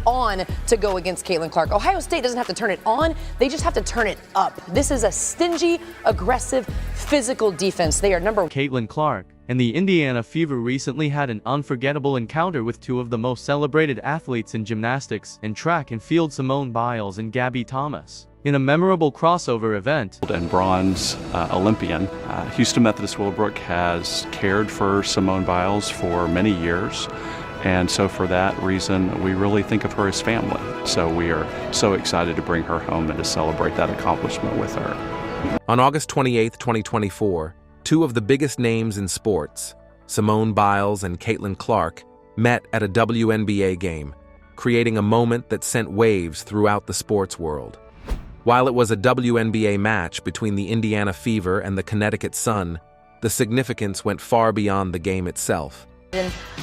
on to go against Caitlyn Clark. Ohio State doesn't have to turn it on, they just have to turn it up. This is a stingy, aggressive, physical defense. They are number one. Caitlyn Clark and the Indiana Fever recently had an unforgettable encounter with two of the most celebrated athletes in gymnastics and track and field, Simone Biles and Gabby Thomas, in a memorable crossover event. And bronze Olympian, Houston Methodist Willowbrook has cared for Simone Biles for many years. And so for that reason, we really think of her as family. So we are so excited to bring her home and to celebrate that accomplishment with her. On August 28, 2024, two of the biggest names in sports, Simone Biles and Caitlyn Clark, met at a WNBA game, creating a moment that sent waves throughout the sports world. While it was a WNBA match between the Indiana Fever and the Connecticut Sun, the significance went far beyond the game itself.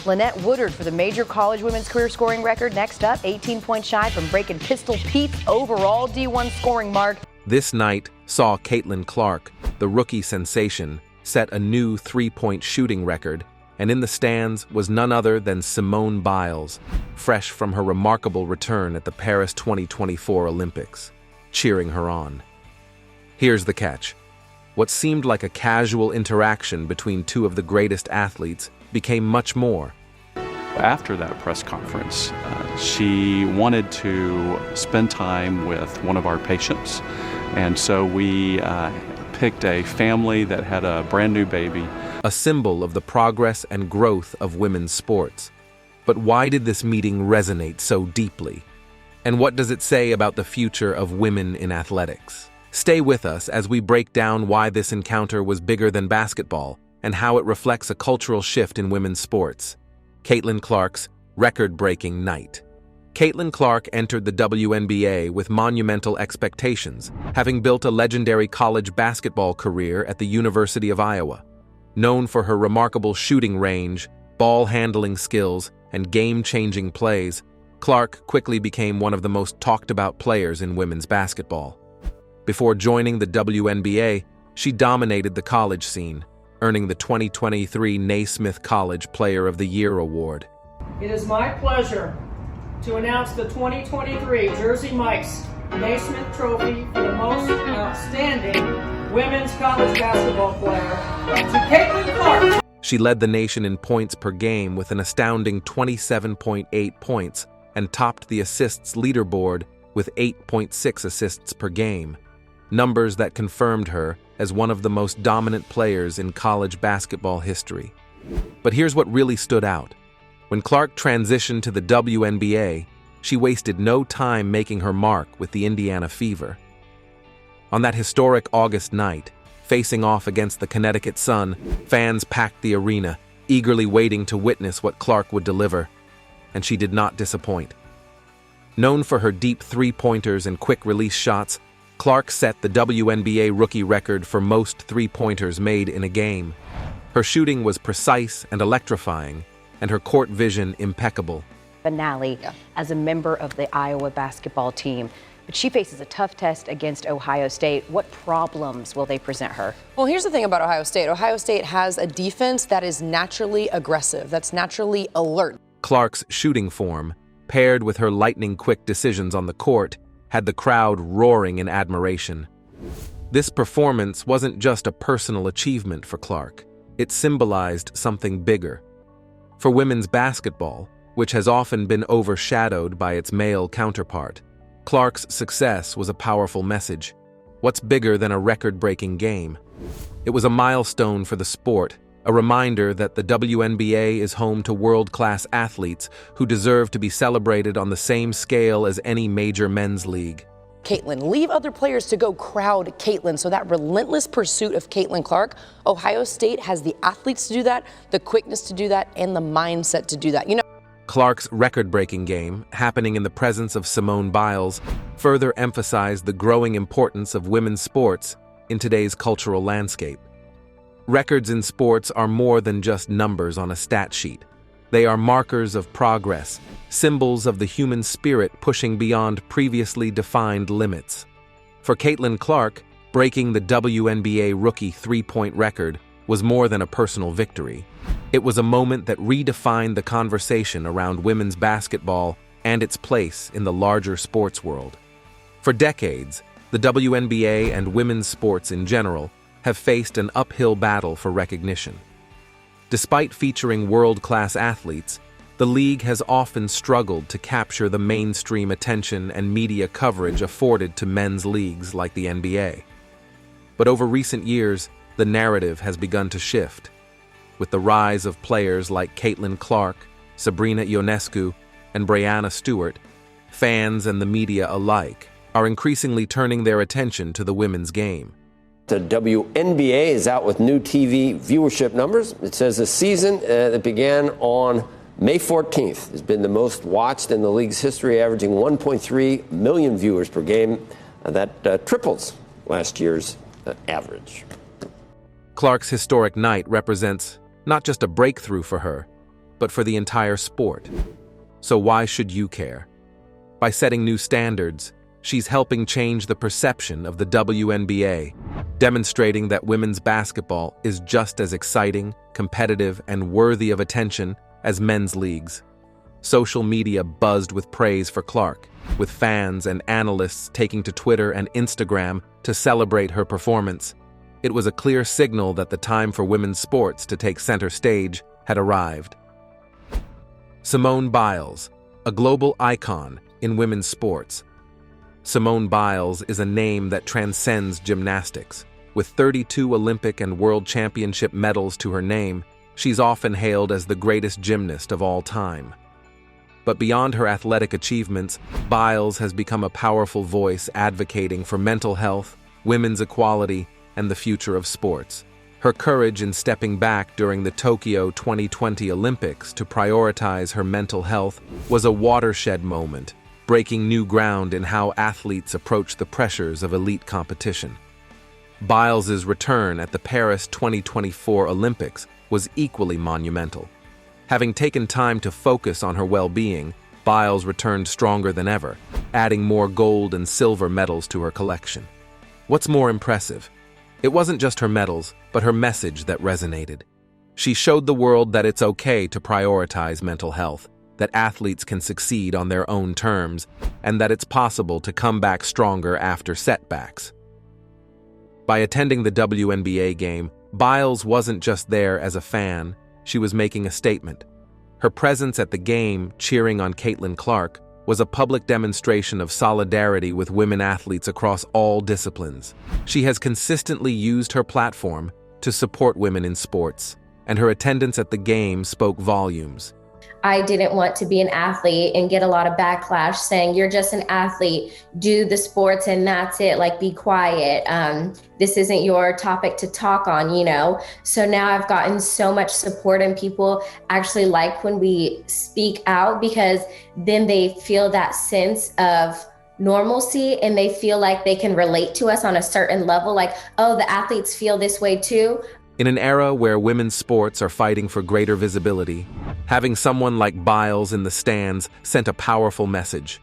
Lynette Woodard for the major college women's career scoring record. Next up, 18 points shy from breaking Pistol Pete's overall D1 scoring mark. This night saw Caitlyn Clark, the rookie sensation, set a new three-point shooting record, and in the stands was none other than Simone Biles, fresh from her remarkable return at the Paris 2024 Olympics, cheering her on. Here's the catch. What seemed like a casual interaction between two of the greatest athletes became much more. After that press conference, she wanted to spend time with one of our patients, and so we picked a family that had a brand new baby. A symbol of the progress and growth of women's sports. But why did this meeting resonate so deeply? And what does it say about the future of women in athletics? Stay with us as we break down why this encounter was bigger than basketball and how it reflects a cultural shift in women's sports. Caitlyn Clark's record-breaking night. Caitlyn Clark entered the WNBA with monumental expectations, having built a legendary college basketball career at the University of Iowa. Known for her remarkable shooting range, ball-handling skills, and game-changing plays, Clark quickly became one of the most talked-about players in women's basketball. Before joining the WNBA, she dominated the college scene, earning the 2023 Naismith College Player of the Year award. It is my pleasure to announce the 2023 Jersey Mike's Naismith Trophy for the most outstanding women's college basketball player to Caitlyn Clark. She led the nation in points per game with an astounding 27.8 points and topped the assists leaderboard with 8.6 assists per game, numbers that confirmed her as one of the most dominant players in college basketball history. But here's what really stood out. When Clark transitioned to the WNBA, she wasted no time making her mark with the Indiana Fever. On that historic August night, facing off against the Connecticut Sun, fans packed the arena, eagerly waiting to witness what Clark would deliver, and she did not disappoint. Known for her deep three-pointers and quick-release shots, Clark set the WNBA rookie record for most three-pointers made in a game. Her shooting was precise and electrifying, and her court vision impeccable. Finale as a member of the Iowa basketball team. But she faces a tough test against Ohio State. What problems will they present her? Well, here's the thing about Ohio State. Ohio State has a defense that is naturally aggressive, that's naturally alert. Clark's shooting form, paired with her lightning-quick decisions on the court, had the crowd roaring in admiration. This performance wasn't just a personal achievement for Clark. It symbolized something bigger. For women's basketball, which has often been overshadowed by its male counterpart, Clark's success was a powerful message. What's bigger than a record-breaking game? It was a milestone for the sport, a reminder that the WNBA is home to world-class athletes who deserve to be celebrated on the same scale as any major men's league. Caitlyn, leave other players to go crowd Caitlyn. So that relentless pursuit of Caitlyn Clark, Ohio State has the athletes to do that, the quickness to do that, and the mindset to do that. You know, Clark's record-breaking game, happening in the presence of Simone Biles, further emphasized the growing importance of women's sports in today's cultural landscape. Records in sports are more than just numbers on a stat sheet. They are markers of progress, symbols of the human spirit pushing beyond previously defined limits. For Caitlyn Clark, breaking the WNBA rookie three-point record was more than a personal victory. It was a moment that redefined the conversation around women's basketball and its place in the larger sports world. For decades, the WNBA and women's sports in general have faced an uphill battle for recognition. Despite featuring world-class athletes, the league has often struggled to capture the mainstream attention and media coverage afforded to men's leagues like the NBA. But over recent years, the narrative has begun to shift. With the rise of players like Caitlyn Clark, Sabrina Ionescu, and Breanna Stewart, fans and the media alike are increasingly turning their attention to the women's game. The WNBA is out with new TV viewership numbers. It says the season that began on May 14th has been the most watched in the league's history, averaging 1.3 million viewers per game. That triples last year's average. Clark's historic night represents not just a breakthrough for her, but for the entire sport. So why should you care? By setting new standards, she's helping change the perception of the WNBA, demonstrating that women's basketball is just as exciting, competitive, and worthy of attention as men's leagues. Social media buzzed with praise for Clark, with fans and analysts taking to Twitter and Instagram to celebrate her performance. It was a clear signal that the time for women's sports to take center stage had arrived. Simone Biles, a global icon in women's sports. Simone Biles is a name that transcends gymnastics. With 32 Olympic and World Championship medals to her name, she's often hailed as the greatest gymnast of all time. But beyond her athletic achievements, Biles has become a powerful voice advocating for mental health, women's equality, and the future of sports. Her courage in stepping back during the Tokyo 2020 Olympics to prioritize her mental health was a watershed moment, breaking new ground in how athletes approach the pressures of elite competition. Biles's return at the Paris 2024 Olympics was equally monumental. Having taken time to focus on her well-being, Biles returned stronger than ever, adding more gold and silver medals to her collection. What's more impressive? It wasn't just her medals, but her message that resonated. She showed the world that it's okay to prioritize mental health, that athletes can succeed on their own terms, and that it's possible to come back stronger after setbacks. By attending the WNBA game, Biles wasn't just there as a fan, she was making a statement. Her presence at the game, cheering on Caitlyn Clark, was a public demonstration of solidarity with women athletes across all disciplines. She has consistently used her platform to support women in sports, and her attendance at the game spoke volumes. I didn't want to be an athlete and get a lot of backlash saying, you're just an athlete, do the sports and that's it, like be quiet. This isn't your topic to talk on, you know? So now I've gotten so much support and people actually like when we speak out because then they feel that sense of normalcy and they feel like they can relate to us on a certain level, like, oh, the athletes feel this way too. In an era where women's sports are fighting for greater visibility, having someone like Biles in the stands sent a powerful message.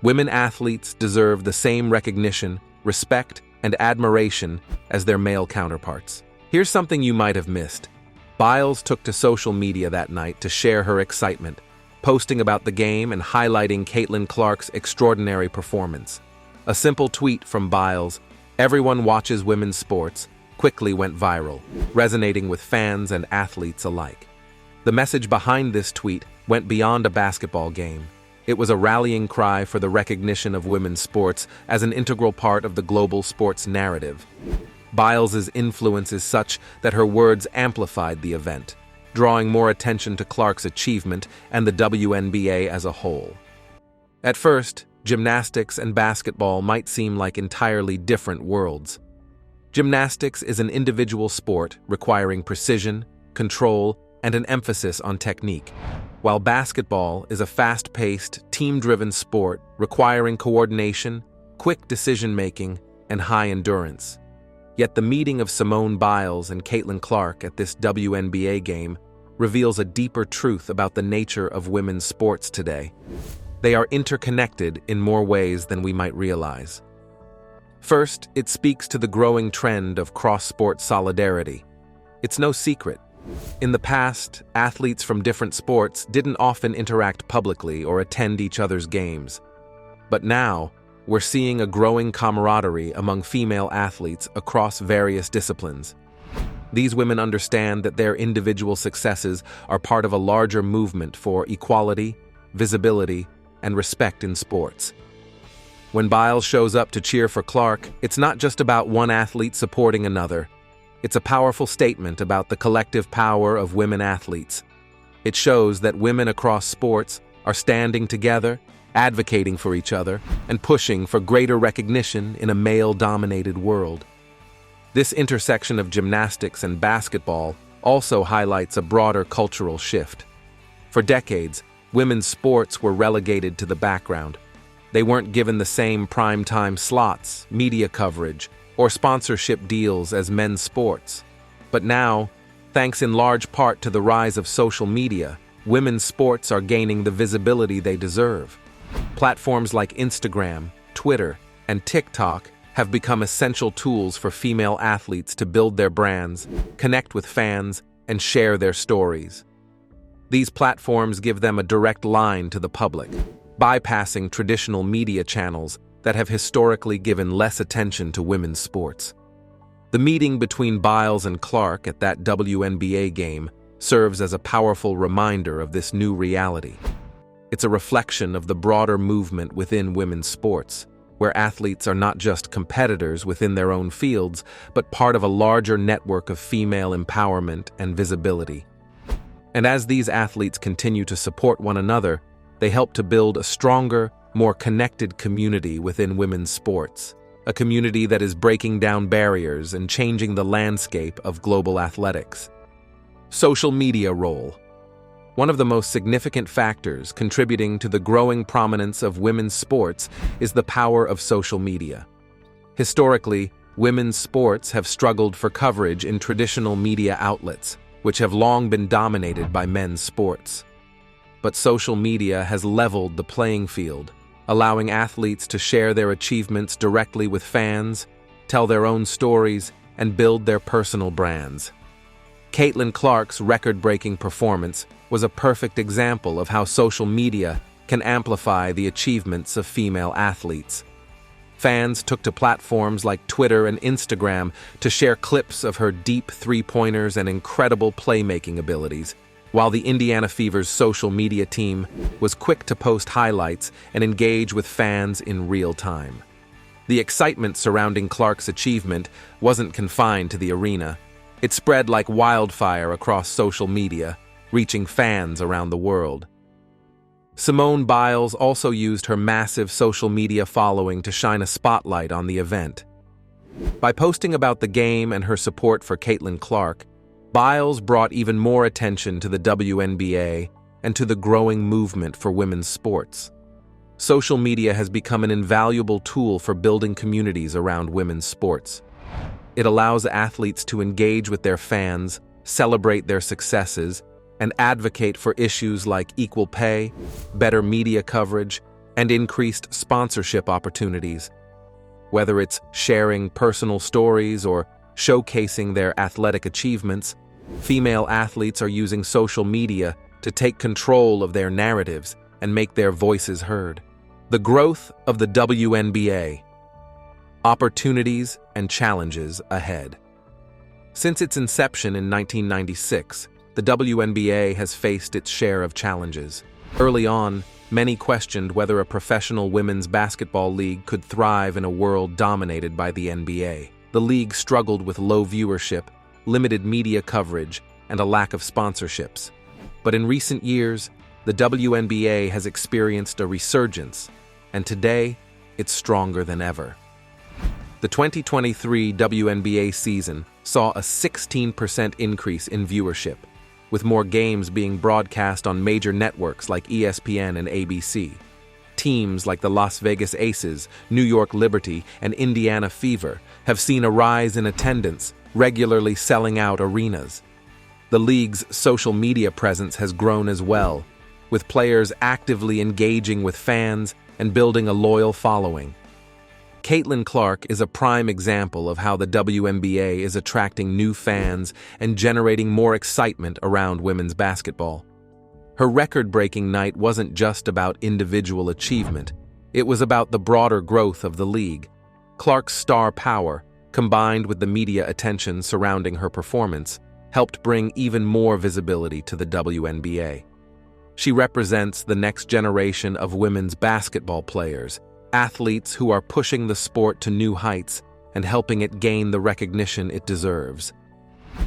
Women athletes deserve the same recognition, respect, and admiration as their male counterparts. Here's something you might have missed. Biles took to social media that night to share her excitement, posting about the game and highlighting Caitlyn Clark's extraordinary performance. A simple tweet from Biles, "Everyone watches women's sports," quickly went viral, resonating with fans and athletes alike. The message behind this tweet went beyond a basketball game. It was a rallying cry for the recognition of women's sports as an integral part of the global sports narrative. Biles's influence is such that her words amplified the event, drawing more attention to Clark's achievement and the WNBA as a whole. At first, gymnastics and basketball might seem like entirely different worlds. Gymnastics is an individual sport requiring precision, control, and an emphasis on technique, while basketball is a fast-paced, team-driven sport requiring coordination, quick decision-making, and high endurance. Yet the meeting of Simone Biles and Caitlyn Clark at this WNBA game reveals a deeper truth about the nature of women's sports today. They are interconnected in more ways than we might realize. First, it speaks to the growing trend of cross-sport solidarity. It's no secret, In the past, athletes from different sports didn't often interact publicly or attend each other's games. But now, we're seeing a growing camaraderie among female athletes across various disciplines. These women understand that their individual successes are part of a larger movement for equality, visibility, and respect in sports. When Biles shows up to cheer for Clark, it's not just about one athlete supporting another. It's a powerful statement about the collective power of women athletes. It shows that women across sports are standing together, advocating for each other, and pushing for greater recognition in a male-dominated world. This intersection of gymnastics and basketball also highlights a broader cultural shift. For decades, women's sports were relegated to the background. They weren't given the same primetime slots, media coverage, or sponsorship deals as men's sports. But now, thanks in large part to the rise of social media, women's sports are gaining the visibility they deserve. Platforms like Instagram, Twitter, and TikTok have become essential tools for female athletes to build their brands, connect with fans, and share their stories. These platforms give them a direct line to the public, bypassing traditional media channels that have historically given less attention to women's sports. The meeting between Biles and Clark at that WNBA game serves as a powerful reminder of this new reality. It's a reflection of the broader movement within women's sports, where athletes are not just competitors within their own fields, but part of a larger network of female empowerment and visibility. And as these athletes continue to support one another, they help to build a stronger, more connected community within women's sports, a community that is breaking down barriers and changing the landscape of global athletics. Social media role. One of the most significant factors contributing to the growing prominence of women's sports is the power of social media. Historically, women's sports have struggled for coverage in traditional media outlets, which have long been dominated by men's sports. But social media has leveled the playing field, allowing athletes to share their achievements directly with fans, tell their own stories, and build their personal brands. Caitlyn Clark's record-breaking performance was a perfect example of how social media can amplify the achievements of female athletes. Fans took to platforms like Twitter and Instagram to share clips of her deep three-pointers and incredible playmaking abilities, while the Indiana Fever's social media team was quick to post highlights and engage with fans in real time. The excitement surrounding Clark's achievement wasn't confined to the arena. It spread like wildfire across social media, reaching fans around the world. Simone Biles also used her massive social media following to shine a spotlight on the event. By posting about the game and her support for Caitlyn Clark, Biles brought even more attention to the WNBA and to the growing movement for women's sports. Social media has become an invaluable tool for building communities around women's sports. It allows athletes to engage with their fans, celebrate their successes, and advocate for issues like equal pay, better media coverage, and increased sponsorship opportunities. Whether it's sharing personal stories or showcasing their athletic achievements, female athletes are using social media to take control of their narratives and make their voices heard. The growth of the WNBA. Opportunities and challenges ahead. Since its inception in 1996, the WNBA has faced its share of challenges. Early on, many questioned whether a professional women's basketball league could thrive in a world dominated by the NBA. The league struggled with low viewership, limited media coverage, and a lack of sponsorships. But in recent years, the WNBA has experienced a resurgence, and today, it's stronger than ever. The 2023 WNBA season saw a 16% increase in viewership, with more games being broadcast on major networks like ESPN and ABC. Teams like the Las Vegas Aces, New York Liberty, and Indiana Fever have seen a rise in attendance, regularly selling out arenas. The league's social media presence has grown as well, with players actively engaging with fans and building a loyal following. Caitlyn Clark is a prime example of how the WNBA is attracting new fans and generating more excitement around women's basketball. Her record-breaking night wasn't just about individual achievement, it was about the broader growth of the league. Clark's star power, combined with the media attention surrounding her performance, helped bring even more visibility to the WNBA. She represents the next generation of women's basketball players, athletes who are pushing the sport to new heights and helping it gain the recognition it deserves.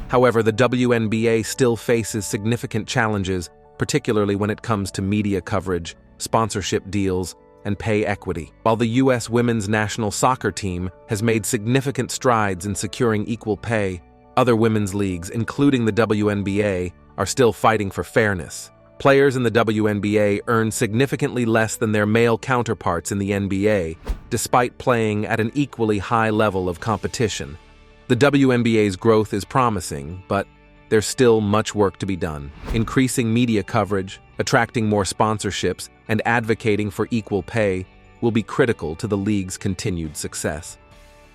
However, the WNBA still faces significant challenges, particularly when it comes to media coverage, sponsorship deals, and pay equity. While the U.S. women's national soccer team has made significant strides in securing equal pay, other women's leagues, including the WNBA, are still fighting for fairness. Players in the WNBA earn significantly less than their male counterparts in the NBA, despite playing at an equally high level of competition. The WNBA's growth is promising, but there's still much work to be done. Increasing media coverage, attracting more sponsorships, and advocating for equal pay will be critical to the league's continued success.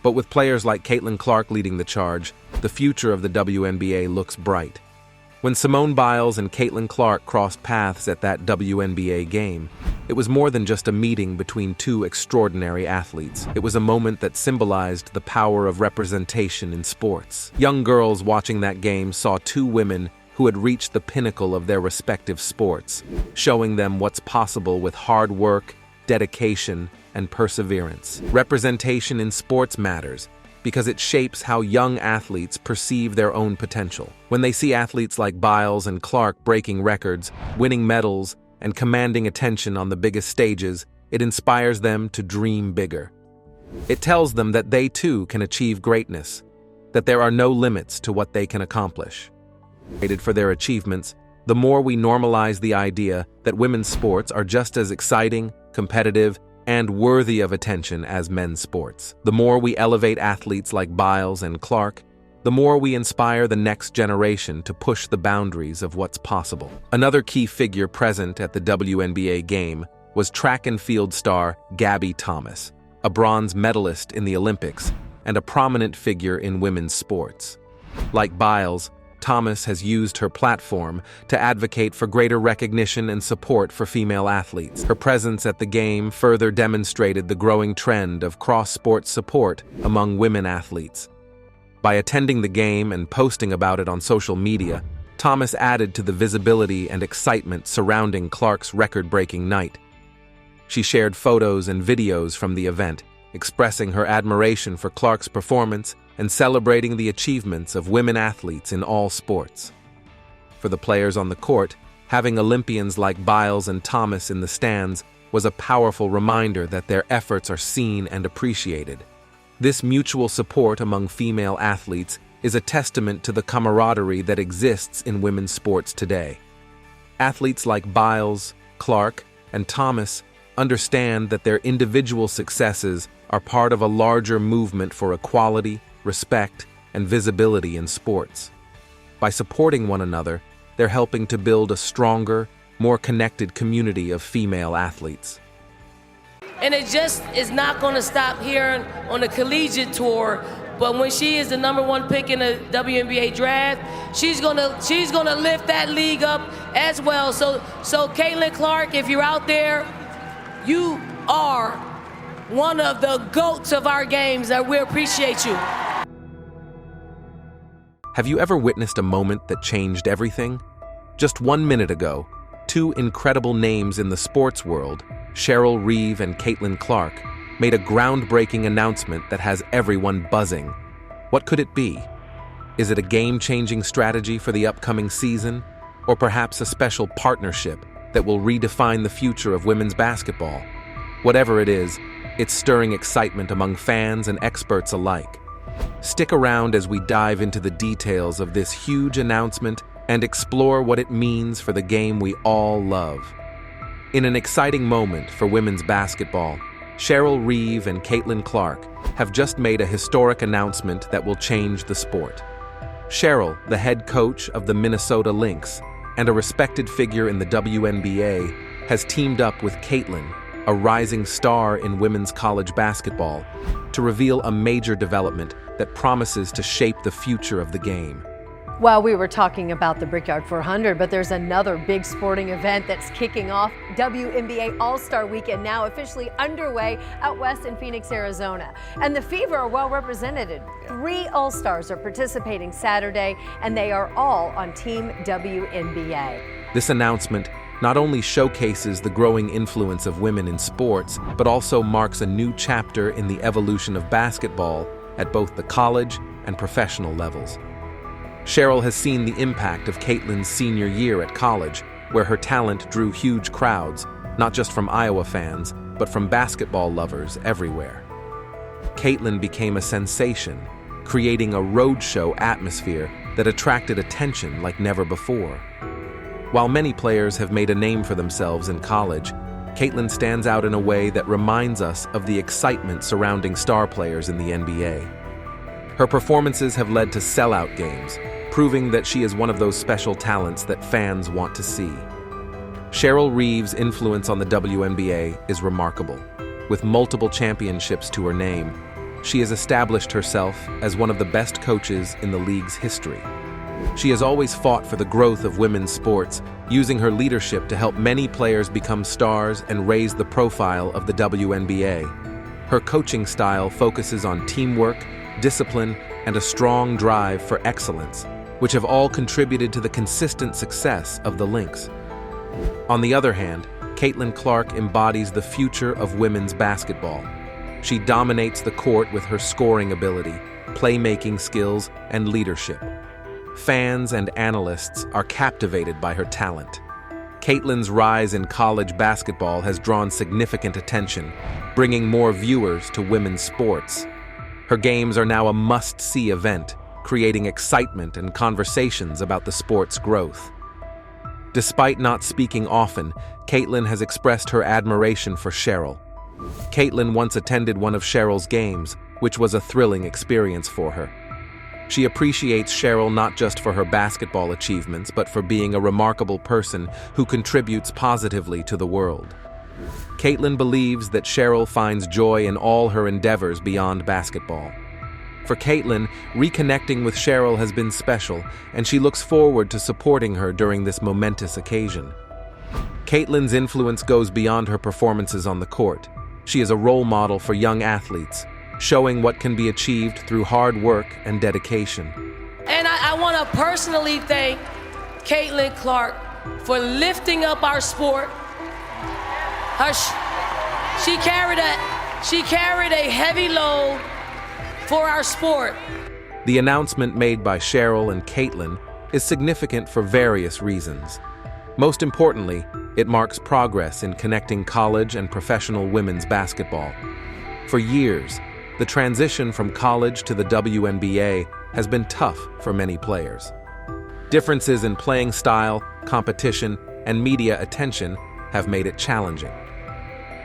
But with players like Caitlyn Clark leading the charge, the future of the WNBA looks bright. When Simone Biles and Caitlyn Clark crossed paths at that WNBA game, it was more than just a meeting between two extraordinary athletes. It was a moment that symbolized the power of representation in sports. Young girls watching that game saw two women who had reached the pinnacle of their respective sports, showing them what's possible with hard work, dedication, and perseverance. Representation in sports matters, because it shapes how young athletes perceive their own potential. When they see athletes like Biles and Clark breaking records, winning medals, and commanding attention on the biggest stages, it inspires them to dream bigger. It tells them that they too can achieve greatness, that there are no limits to what they can accomplish. For their achievements, the more we normalize the idea that women's sports are just as exciting, competitive, and worthy of attention as men's sports. The more we elevate athletes like Biles and Clark, the more we inspire the next generation to push the boundaries of what's possible. Another key figure present at the WNBA game was track and field star Gabby Thomas, a bronze medalist in the Olympics and a prominent figure in women's sports. Like Biles, Thomas has used her platform to advocate for greater recognition and support for female athletes. Her presence at the game further demonstrated the growing trend of cross-sport support among women athletes. By attending the game and posting about it on social media, Thomas added to the visibility and excitement surrounding Clark's record-breaking night. She shared photos and videos from the event, expressing her admiration for Clark's performance and celebrating the achievements of women athletes in all sports. For the players on the court, having Olympians like Biles and Thomas in the stands was a powerful reminder that their efforts are seen and appreciated. This mutual support among female athletes is a testament to the camaraderie that exists in women's sports today. Athletes like Biles, Clark, and Thomas understand that their individual successes are part of a larger movement for equality, respect, and visibility in sports. By supporting one another, they're helping to build a stronger, more connected community of female athletes. And it just is not going to stop here on the collegiate tour, but when she is the #1 pick in the WNBA draft, she's gonna lift that league up as well. So Caitlyn Clark, if you're out there, you are one of the GOATs of our games, and we appreciate you. Have you ever witnessed a moment that changed everything? Just 1 minute ago, two incredible names in the sports world, Cheryl Reeve and Caitlyn Clark, made a groundbreaking announcement that has everyone buzzing. What could it be? Is it a game-changing strategy for the upcoming season? Or perhaps a special partnership that will redefine the future of women's basketball? Whatever it is, it's stirring excitement among fans and experts alike. Stick around as we dive into the details of this huge announcement and explore what it means for the game we all love. In an exciting moment for women's basketball, Cheryl Reeve and Caitlyn Clark have just made a historic announcement that will change the sport. Cheryl, the head coach of the Minnesota Lynx and a respected figure in the WNBA, has teamed up with Caitlyn, a rising star in women's college basketball, to reveal a major development that promises to shape the future of the game. Well, we were talking about the Brickyard 400, but there's another big sporting event that's kicking off. WNBA All-Star Weekend now officially underway out west in Phoenix, Arizona. And the Fever are well represented. 3 All-Stars are participating Saturday, and they are all on Team WNBA. This announcement not only showcases the growing influence of women in sports, but also marks a new chapter in the evolution of basketball at both the college and professional levels. Cheryl has seen the impact of Caitlyn's senior year at college, where her talent drew huge crowds, not just from Iowa fans, but from basketball lovers everywhere. Caitlyn became a sensation, creating a roadshow atmosphere that attracted attention like never before. While many players have made a name for themselves in college, Caitlyn stands out in a way that reminds us of the excitement surrounding star players in the NBA. Her performances have led to sellout games, proving that she is one of those special talents that fans want to see. Cheryl Reeves' influence on the WNBA is remarkable. With multiple championships to her name, she has established herself as one of the best coaches in the league's history. She has always fought for the growth of women's sports, using her leadership to help many players become stars and raise the profile of the WNBA. Her coaching style focuses on teamwork, discipline, and a strong drive for excellence, which have all contributed to the consistent success of the Lynx. On the other hand, Caitlyn Clark embodies the future of women's basketball. She dominates the court with her scoring ability, playmaking skills, and leadership. Fans and analysts are captivated by her talent. Caitlyn's rise in college basketball has drawn significant attention, bringing more viewers to women's sports. Her games are now a must-see event, creating excitement and conversations about the sport's growth. Despite not speaking often, Caitlyn has expressed her admiration for Cheryl. Caitlyn once attended one of Cheryl's games, which was a thrilling experience for her. She appreciates Cheryl not just for her basketball achievements, but for being a remarkable person who contributes positively to the world. Caitlyn believes that Cheryl finds joy in all her endeavors beyond basketball. For Caitlyn, reconnecting with Cheryl has been special, and she looks forward to supporting her during this momentous occasion. Caitlyn's influence goes beyond her performances on the court. She is a role model for young athletes, showing what can be achieved through hard work and dedication. And I want to personally thank Caitlyn Clark for lifting up our sport. She carried a heavy load for our sport. The announcement made by Cheryl and Caitlyn is significant for various reasons. Most importantly, it marks progress in connecting college and professional women's basketball. For years, the transition from college to the WNBA has been tough for many players. Differences in playing style, competition, and media attention have made it challenging.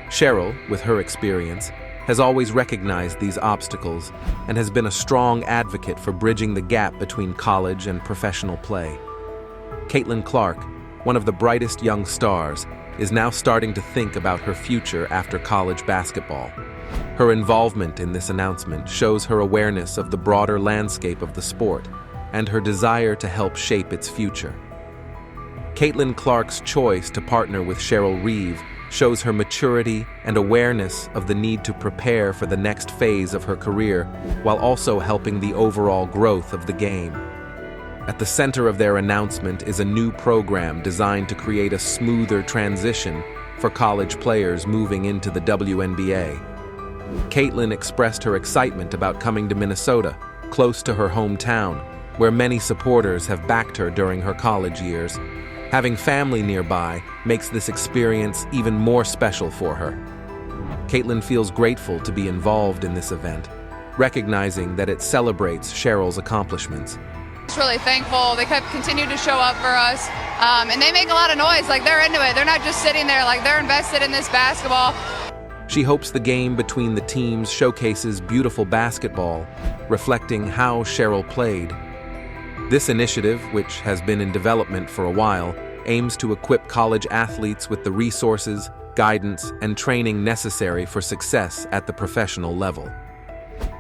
Cheryl, with her experience, has always recognized these obstacles and has been a strong advocate for bridging the gap between college and professional play. Caitlyn Clark, one of the brightest young stars, is now starting to think about her future after college basketball. Her involvement in this announcement shows her awareness of the broader landscape of the sport and her desire to help shape its future. Caitlyn Clark's choice to partner with Cheryl Reeve shows her maturity and awareness of the need to prepare for the next phase of her career while also helping the overall growth of the game. At the center of their announcement is a new program designed to create a smoother transition for college players moving into the WNBA. Caitlyn expressed her excitement about coming to Minnesota, close to her hometown, where many supporters have backed her during her college years. Having family nearby makes this experience even more special for her. Caitlyn feels grateful to be involved in this event, recognizing that it celebrates Cheryl's accomplishments. Just really thankful. They continue to show up for us, and they make a lot of noise. Like, they're into it. They're not just sitting there. Like, they're invested in this basketball. She hopes the game between the teams showcases beautiful basketball, reflecting how Cheryl played. This initiative, which has been in development for a while, aims to equip college athletes with the resources, guidance, and training necessary for success at the professional level.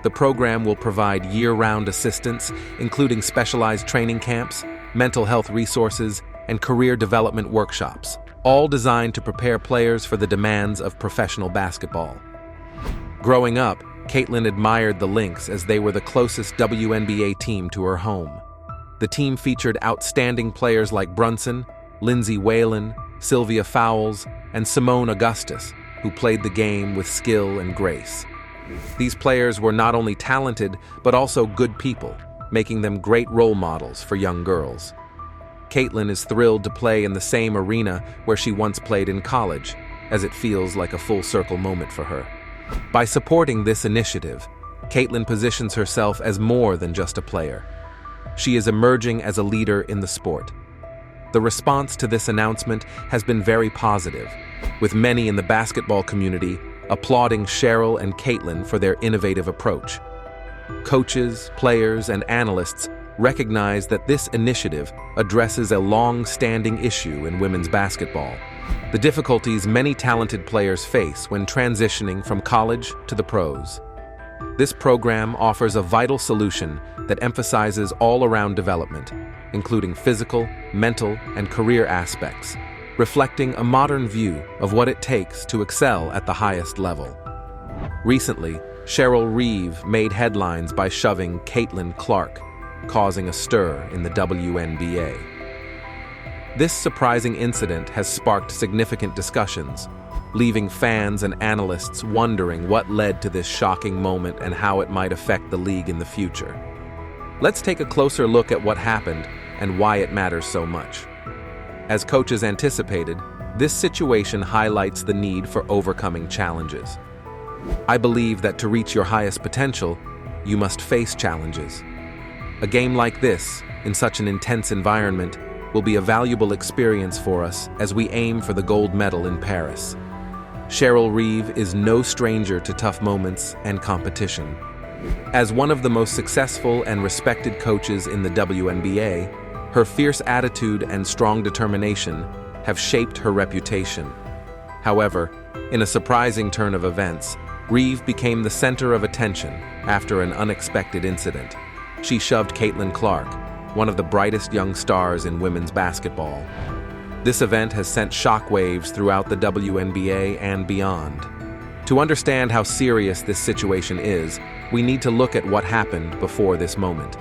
The program will provide year-round assistance, including specialized training camps, mental health resources, and career development workshops, all designed to prepare players for the demands of professional basketball. Growing up, Caitlyn admired the Lynx as they were the closest WNBA team to her home. The team featured outstanding players like Brunson, Lindsay Whalen, Sylvia Fowles, and Simone Augustus, who played the game with skill and grace. These players were not only talented, but also good people, making them great role models for young girls. Caitlyn is thrilled to play in the same arena where she once played in college, as it feels like a full-circle moment for her. By supporting this initiative, Caitlyn positions herself as more than just a player. She is emerging as a leader in the sport. The response to this announcement has been very positive, with many in the basketball community applauding Cheryl and Caitlyn for their innovative approach. Coaches, players, and analysts recognize that this initiative addresses a long-standing issue in women's basketball: the difficulties many talented players face when transitioning from college to the pros. This program offers a vital solution that emphasizes all-around development, including physical, mental, and career aspects, reflecting a modern view of what it takes to excel at the highest level. Recently, Cheryl Reeve made headlines by shoving Caitlyn Clark, causing a stir in the WNBA. This surprising incident has sparked significant discussions, leaving fans and analysts wondering what led to this shocking moment and how it might affect the league in the future. Let's take a closer look at what happened and why it matters so much. As coaches anticipated, this situation highlights the need for overcoming challenges. I believe that to reach your highest potential, you must face challenges. A game like this, in such an intense environment, will be a valuable experience for us as we aim for the gold medal in Paris. Cheryl Reeve is no stranger to tough moments and competition. As one of the most successful and respected coaches in the WNBA, her fierce attitude and strong determination have shaped her reputation. However, in a surprising turn of events, Reeve became the center of attention after an unexpected incident. She shoved Caitlyn Clark, one of the brightest young stars in women's basketball. This event has sent shockwaves throughout the WNBA and beyond. To understand how serious this situation is, we need to look at what happened before this moment.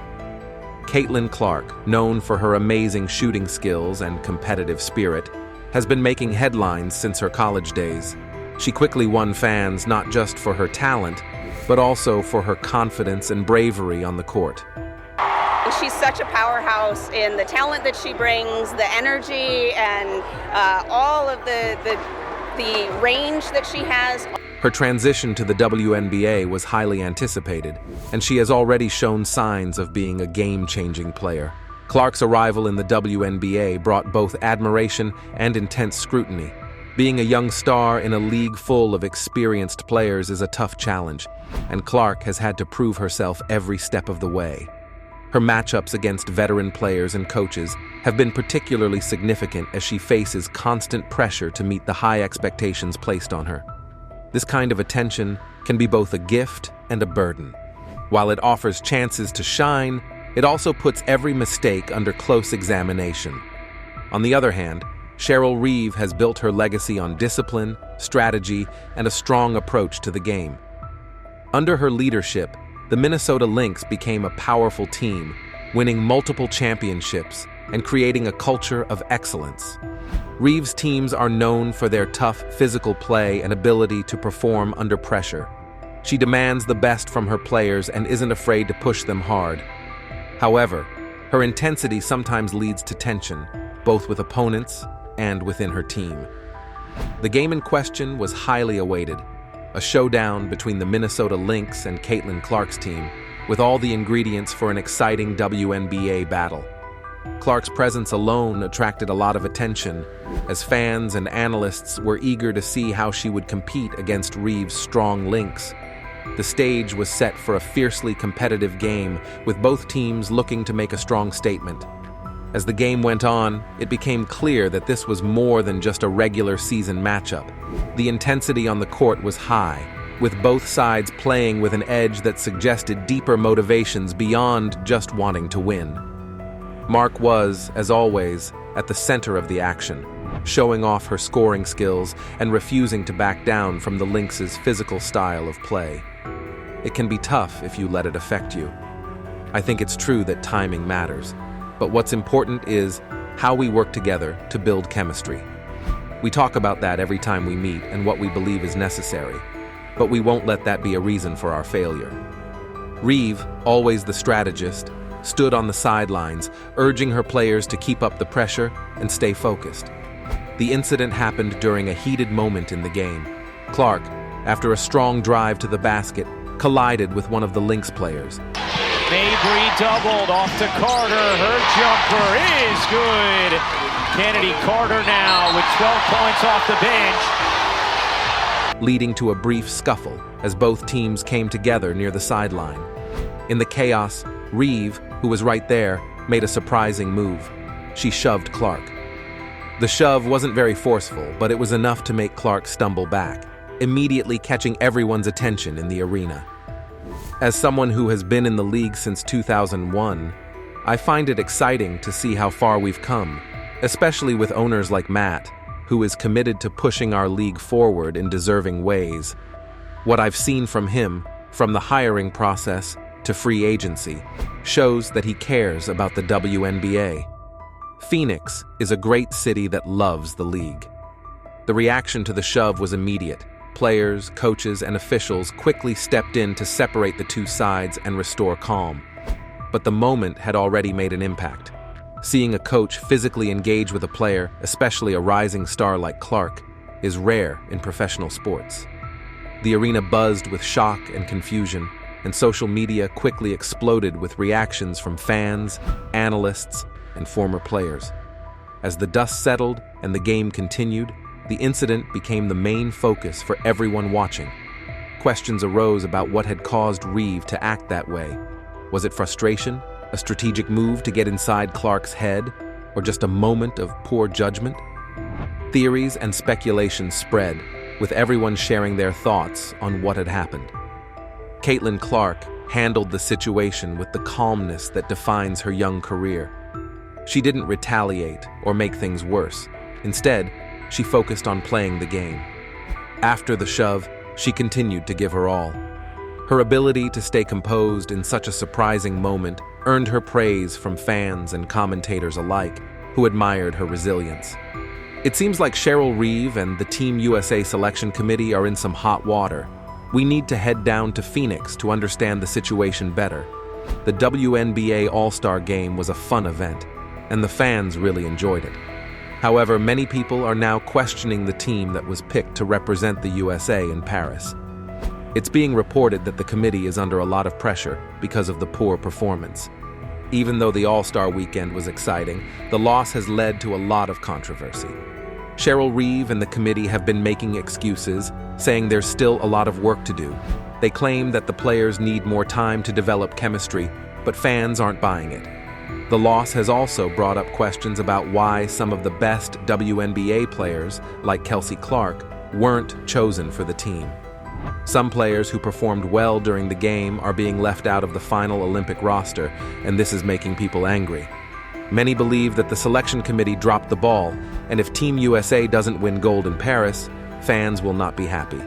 Caitlyn Clark, known for her amazing shooting skills and competitive spirit, has been making headlines since her college days. She quickly won fans not just for her talent, but also for her confidence and bravery on the court. She's such a powerhouse in the talent that she brings, the energy, and all of the range that she has. Her transition to the WNBA was highly anticipated, and she has already shown signs of being a game-changing player. Clark's arrival in the WNBA brought both admiration and intense scrutiny. Being a young star in a league full of experienced players is a tough challenge, and Clark has had to prove herself every step of the way. Her matchups against veteran players and coaches have been particularly significant as she faces constant pressure to meet the high expectations placed on her. This kind of attention can be both a gift and a burden. While it offers chances to shine, it also puts every mistake under close examination. On the other hand, Cheryl Reeve has built her legacy on discipline, strategy, and a strong approach to the game. Under her leadership, the Minnesota Lynx became a powerful team, winning multiple championships and creating a culture of excellence. Reeve's teams are known for their tough physical play and ability to perform under pressure. She demands the best from her players and isn't afraid to push them hard. However, her intensity sometimes leads to tension, both with opponents and within her team. The game in question was highly awaited, a showdown between the Minnesota Lynx and Caitlyn Clark's team, with all the ingredients for an exciting WNBA battle. Clark's presence alone attracted a lot of attention, as fans and analysts were eager to see how she would compete against Reeve's strong Lynx. The stage was set for a fiercely competitive game, with both teams looking to make a strong statement. As the game went on, it became clear that this was more than just a regular season matchup. The intensity on the court was high, with both sides playing with an edge that suggested deeper motivations beyond just wanting to win. Mark was, as always, at the center of the action, showing off her scoring skills and refusing to back down from the Lynx's physical style of play. It can be tough if you let it affect you. I think it's true that timing matters, but what's important is how we work together to build chemistry. We talk about that every time we meet and what we believe is necessary, but we won't let that be a reason for our failure. Reeve, always the strategist, stood on the sidelines, urging her players to keep up the pressure and stay focused. The incident happened during a heated moment in the game. Clark, after a strong drive to the basket, collided with one of the Lynx players. Mabry doubled off to Carter. Her jumper is good. Kennedy Carter now with 12 points off the bench. Leading to a brief scuffle as both teams came together near the sideline. In the chaos, Reeve, who was right there, made a surprising move. She shoved Clark. The shove wasn't very forceful, but it was enough to make Clark stumble back, immediately catching everyone's attention in the arena. As someone who has been in the league since 2001, I find it exciting to see how far we've come, especially with owners like Matt, who is committed to pushing our league forward in deserving ways. What I've seen from him, from the hiring process to free agency, shows that he cares about the WNBA. Phoenix is a great city that loves the league. The reaction to the shove was immediate. Players, coaches, and officials quickly stepped in to separate the two sides and restore calm. But the moment had already made an impact. Seeing a coach physically engage with a player, especially a rising star like Clark, is rare in professional sports. The arena buzzed with shock and confusion, and social media quickly exploded with reactions from fans, analysts, and former players. As the dust settled and the game continued, the incident became the main focus for everyone watching. Questions arose about what had caused Reeve to act that way. Was it frustration, a strategic move to get inside Clark's head, or just a moment of poor judgment? Theories and speculation spread, with everyone sharing their thoughts on what had happened. Caitlyn Clark handled the situation with the calmness that defines her young career. She didn't retaliate or make things worse. Instead, she focused on playing the game. After the shove, she continued to give her all. Her ability to stay composed in such a surprising moment earned her praise from fans and commentators alike, who admired her resilience. It seems like Cheryl Reeve and the Team USA selection committee are in some hot water. We need to head down to Phoenix to understand the situation better. The WNBA All-Star Game was a fun event, and the fans really enjoyed it. However, many people are now questioning the team that was picked to represent the USA in Paris. It's being reported that the committee is under a lot of pressure because of the poor performance. Even though the All-Star weekend was exciting, the loss has led to a lot of controversy. Cheryl Reeve and the committee have been making excuses, saying there's still a lot of work to do. They claim that the players need more time to develop chemistry, but fans aren't buying it. The loss has also brought up questions about why some of the best WNBA players, like Kelsey Clark, weren't chosen for the team. Some players who performed well during the game are being left out of the final Olympic roster, and this is making people angry. Many believe that the selection committee dropped the ball, and if Team USA doesn't win gold in Paris, fans will not be happy.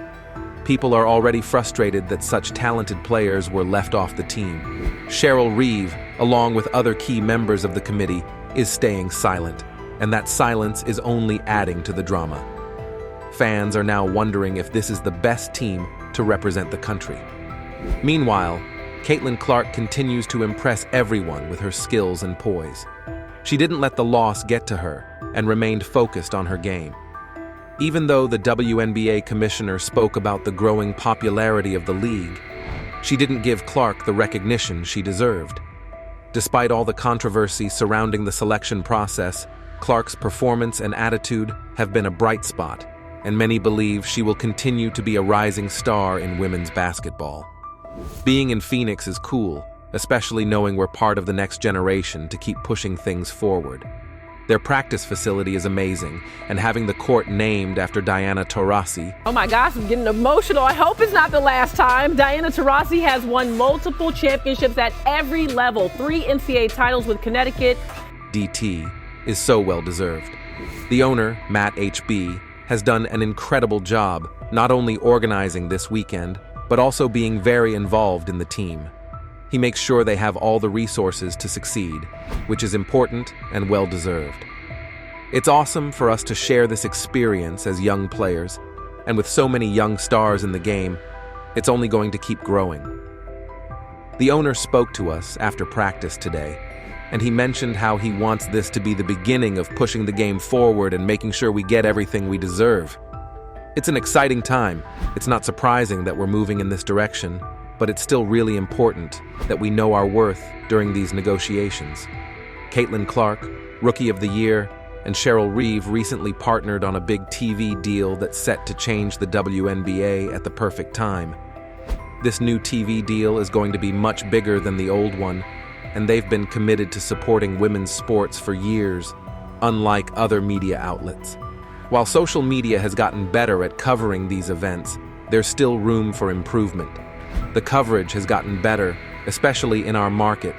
People are already frustrated that such talented players were left off the team. Cheryl Reeve, along with other key members of the committee, is staying silent, and that silence is only adding to the drama. Fans are now wondering if this is the best team to represent the country. Meanwhile, Caitlyn Clark continues to impress everyone with her skills and poise. She didn't let the loss get to her and remained focused on her game. Even though the WNBA commissioner spoke about the growing popularity of the league, she didn't give Clark the recognition she deserved. Despite all the controversy surrounding the selection process, Clark's performance and attitude have been a bright spot, and many believe she will continue to be a rising star in women's basketball. Being in Phoenix is cool, especially knowing we're part of the next generation to keep pushing things forward. Their practice facility is amazing, and having the court named after Diana Taurasi. Oh my gosh, I'm getting emotional. I hope it's not the last time. Diana Taurasi has won multiple championships at every level, 3 NCAA titles with Connecticut. DT is so well deserved. The owner, Matt HB, has done an incredible job not only organizing this weekend, but also being very involved in the team. He makes sure they have all the resources to succeed, which is important and well-deserved. It's awesome for us to share this experience as young players, and with so many young stars in the game, it's only going to keep growing. The owner spoke to us after practice today, and he mentioned how he wants this to be the beginning of pushing the game forward and making sure we get everything we deserve. It's an exciting time. It's not surprising that we're moving in this direction, but it's still really important that we know our worth during these negotiations. Caitlyn Clark, Rookie of the Year, and Cheryl Reeve recently partnered on a big TV deal that's set to change the WNBA at the perfect time. This new TV deal is going to be much bigger than the old one, and they've been committed to supporting women's sports for years, unlike other media outlets. While social media has gotten better at covering these events, there's still room for improvement. The coverage has gotten better, especially in our market,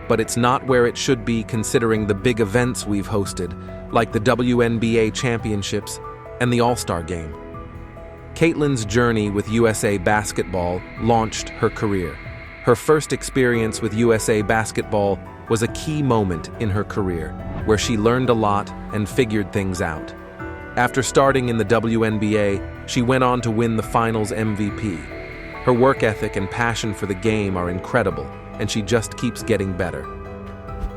but it's not where it should be considering the big events we've hosted, like the WNBA Championships and the All-Star Game. Caitlyn's journey with USA Basketball launched her career. Her first experience with USA Basketball was a key moment in her career, where she learned a lot and figured things out. After starting in the WNBA, she went on to win the Finals MVP. Her work ethic and passion for the game are incredible, and she just keeps getting better.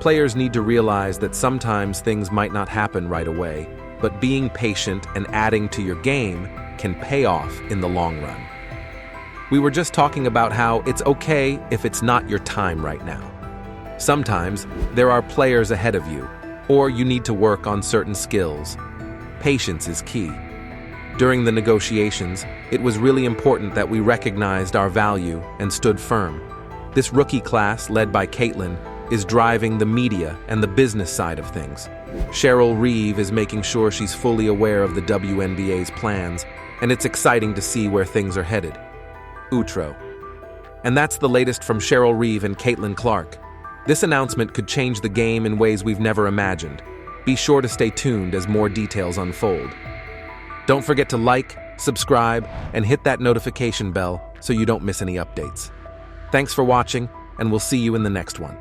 Players need to realize that sometimes things might not happen right away, but being patient and adding to your game can pay off in the long run. We were just talking about how it's okay if it's not your time right now. Sometimes there are players ahead of you, or you need to work on certain skills. Patience is key. During the negotiations, it was really important that we recognized our value and stood firm. This rookie class, led by Caitlyn, is driving the media and the business side of things. Cheryl Reeve is making sure she's fully aware of the WNBA's plans, and it's exciting to see where things are headed. Outro. And that's the latest from Cheryl Reeve and Caitlyn Clark. This announcement could change the game in ways we've never imagined. Be sure to stay tuned as more details unfold. Don't forget to like, subscribe, and hit that notification bell so you don't miss any updates. Thanks for watching, and we'll see you in the next one.